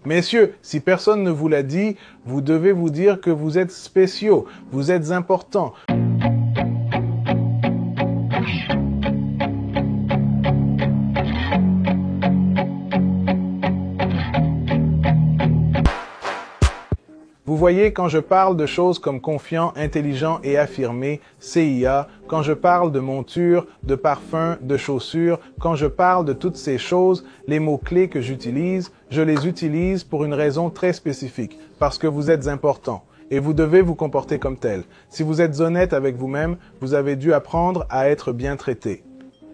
Messieurs, si personne ne vous l'a dit, vous devez vous dire que vous êtes spéciaux, vous êtes importants. Vous voyez, quand je parle de choses comme confiant, intelligent et affirmé, CIA, quand je parle de monture, de parfum, de chaussures, quand je parle de toutes ces choses, les mots-clés que j'utilise, je les utilise pour une raison très spécifique, parce que vous êtes important. Et vous devez vous comporter comme tel. Si vous êtes honnête avec vous-même, vous avez dû apprendre à être bien traité.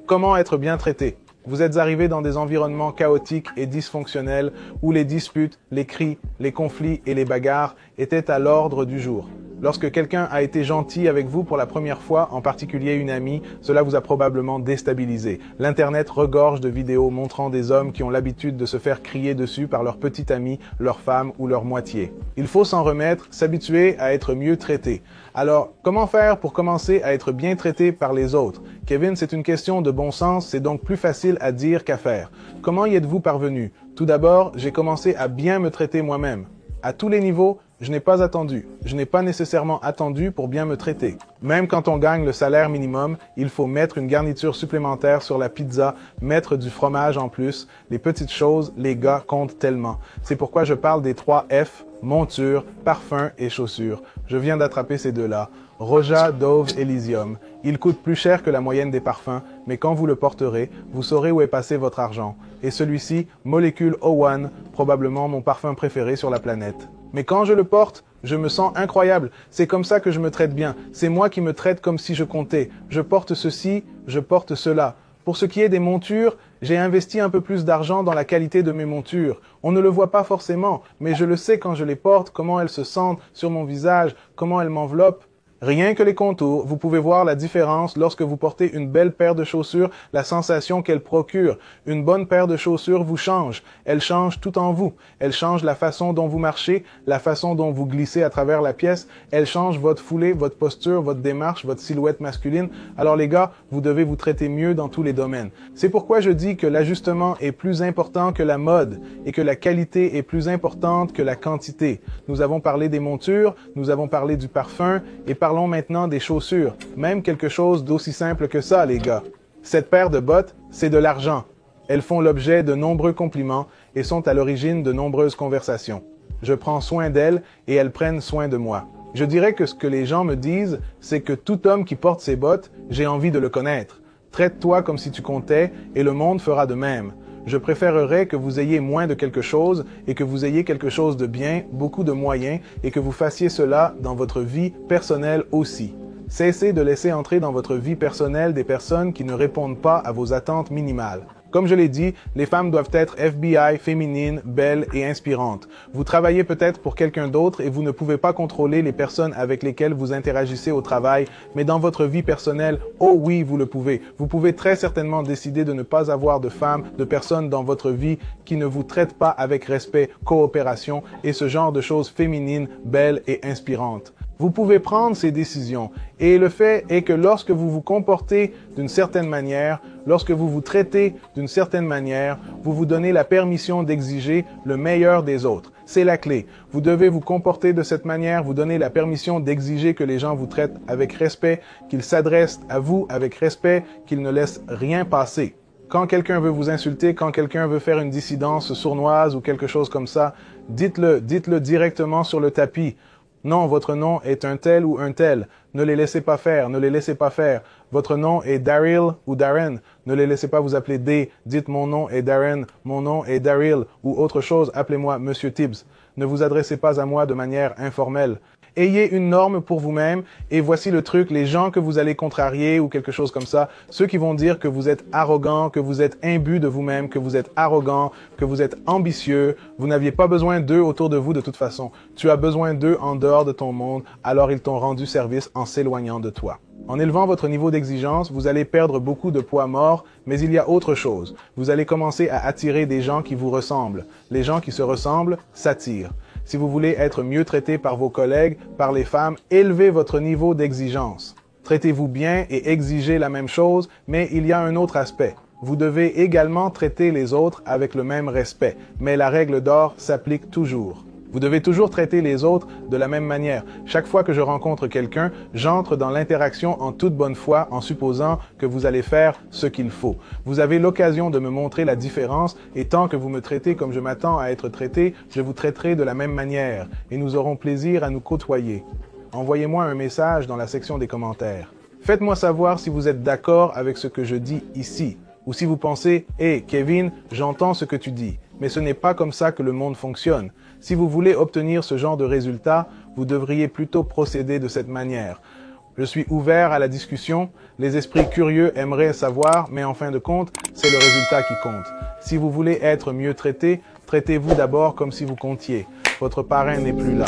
Comment être bien traité? Vous êtes arrivé dans des environnements chaotiques et dysfonctionnels où les disputes, les cris, les conflits et les bagarres étaient à l'ordre du jour. Lorsque quelqu'un a été gentil avec vous pour la première fois, en particulier une amie, cela vous a probablement déstabilisé. L'Internet regorge de vidéos montrant des hommes qui ont l'habitude de se faire crier dessus par leur petite amie, leur femme ou leur moitié. Il faut s'en remettre, s'habituer à être mieux traité. Alors, comment faire pour commencer à être bien traité par les autres? Kevin, c'est une question de bon sens, c'est donc plus facile à dire qu'à faire. Comment y êtes-vous parvenu? Tout d'abord, j'ai commencé à bien me traiter moi-même. À tous les niveaux, je n'ai pas attendu. Je n'ai pas nécessairement attendu pour bien me traiter. Même quand on gagne le salaire minimum, il faut mettre une garniture supplémentaire sur la pizza, mettre du fromage en plus. Les petites choses, les gars, comptent tellement. C'est pourquoi je parle des 3 F, monture, parfum et chaussures. Je viens d'attraper ces deux-là. Roja, Dove, Elysium. Il coûte plus cher que la moyenne des parfums, mais quand vous le porterez, vous saurez où est passé votre argent. Et celui-ci, Molecule O1, probablement mon parfum préféré sur la planète. Mais quand je le porte, je me sens incroyable. C'est comme ça que je me traite bien. C'est moi qui me traite comme si je comptais. Je porte ceci, je porte cela. Pour ce qui est des montures, j'ai investi un peu plus d'argent dans la qualité de mes montures. On ne le voit pas forcément, mais je le sais quand je les porte, comment elles se sentent sur mon visage, comment elles m'enveloppent. Rien que les contours, vous pouvez voir la différence lorsque vous portez une belle paire de chaussures, la sensation qu'elle procure. Une bonne paire de chaussures vous change. Elle change tout en vous. Elle change la façon dont vous marchez, la façon dont vous glissez à travers la pièce. Elle change votre foulée, votre posture, votre démarche, votre silhouette masculine. Alors les gars, vous devez vous traiter mieux dans tous les domaines. C'est pourquoi je dis que l'ajustement est plus important que la mode et que la qualité est plus importante que la quantité. Nous avons parlé des montures, nous avons parlé du parfum et parlons maintenant des chaussures, même quelque chose d'aussi simple que ça, les gars. Cette paire de bottes, c'est de l'argent. Elles font l'objet de nombreux compliments et sont à l'origine de nombreuses conversations. Je prends soin d'elles et elles prennent soin de moi. Je dirais que ce que les gens me disent, c'est que tout homme qui porte ces bottes, j'ai envie de le connaître. Traite-toi comme si tu comptais et le monde fera de même. Je préférerais que vous ayez moins de quelque chose et que vous ayez quelque chose de bien, beaucoup de moyens et que vous fassiez cela dans votre vie personnelle aussi. Cessez de laisser entrer dans votre vie personnelle des personnes qui ne répondent pas à vos attentes minimales. Comme je l'ai dit, les femmes doivent être FBI, féminines, belles et inspirantes. Vous travaillez peut-être pour quelqu'un d'autre et vous ne pouvez pas contrôler les personnes avec lesquelles vous interagissez au travail, mais dans votre vie personnelle, oh oui, vous le pouvez. Vous pouvez très certainement décider de ne pas avoir de femmes, de personnes dans votre vie qui ne vous traitent pas avec respect, coopération et ce genre de choses féminines, belles et inspirantes. Vous pouvez prendre ces décisions et le fait est que lorsque vous vous comportez d'une certaine manière, lorsque vous vous traitez d'une certaine manière, vous vous donnez la permission d'exiger le meilleur des autres. C'est la clé. Vous devez vous comporter de cette manière, vous donner la permission d'exiger que les gens vous traitent avec respect, qu'ils s'adressent à vous avec respect, qu'ils ne laissent rien passer. Quand quelqu'un veut vous insulter, quand quelqu'un veut faire une dissidence sournoise ou quelque chose comme ça, dites-le directement sur le tapis. Non, votre nom est un tel ou un tel. Ne les laissez pas faire, ne les laissez pas faire. Votre nom est Daryl ou Darren. Ne les laissez pas vous appeler D. Dites mon nom est Darren, mon nom est Daryl ou autre chose, appelez-moi Monsieur Tibbs. Ne vous adressez pas à moi de manière informelle. Ayez une norme pour vous-même et voici le truc, les gens que vous allez contrarier ou quelque chose comme ça, ceux qui vont dire que vous êtes arrogant, que vous êtes imbu de vous-même, que vous êtes arrogant, que vous êtes ambitieux, vous n'aviez pas besoin d'eux autour de vous de toute façon. Tu as besoin d'eux en dehors de ton monde, alors ils t'ont rendu service en s'éloignant de toi. En élevant votre niveau d'exigence, vous allez perdre beaucoup de poids mort, mais il y a autre chose. Vous allez commencer à attirer des gens qui vous ressemblent. Les gens qui se ressemblent s'attirent. Si vous voulez être mieux traité par vos collègues, par les femmes, élevez votre niveau d'exigence. Traitez-vous bien et exigez la même chose, mais il y a un autre aspect. Vous devez également traiter les autres avec le même respect, mais la règle d'or s'applique toujours. Vous devez toujours traiter les autres de la même manière. Chaque fois que je rencontre quelqu'un, j'entre dans l'interaction en toute bonne foi en supposant que vous allez faire ce qu'il faut. Vous avez l'occasion de me montrer la différence et tant que vous me traitez comme je m'attends à être traité, je vous traiterai de la même manière et nous aurons plaisir à nous côtoyer. Envoyez-moi un message dans la section des commentaires. Faites-moi savoir si vous êtes d'accord avec ce que je dis ici. Ou si vous pensez « Hey, Kevin, j'entends ce que tu dis, mais ce n'est pas comme ça que le monde fonctionne. » Si vous voulez obtenir ce genre de résultat, vous devriez plutôt procéder de cette manière. Je suis ouvert à la discussion. Les esprits curieux aimeraient savoir, mais en fin de compte, c'est le résultat qui compte. Si vous voulez être mieux traité, traitez-vous d'abord comme si vous comptiez. Votre parrain n'est plus là.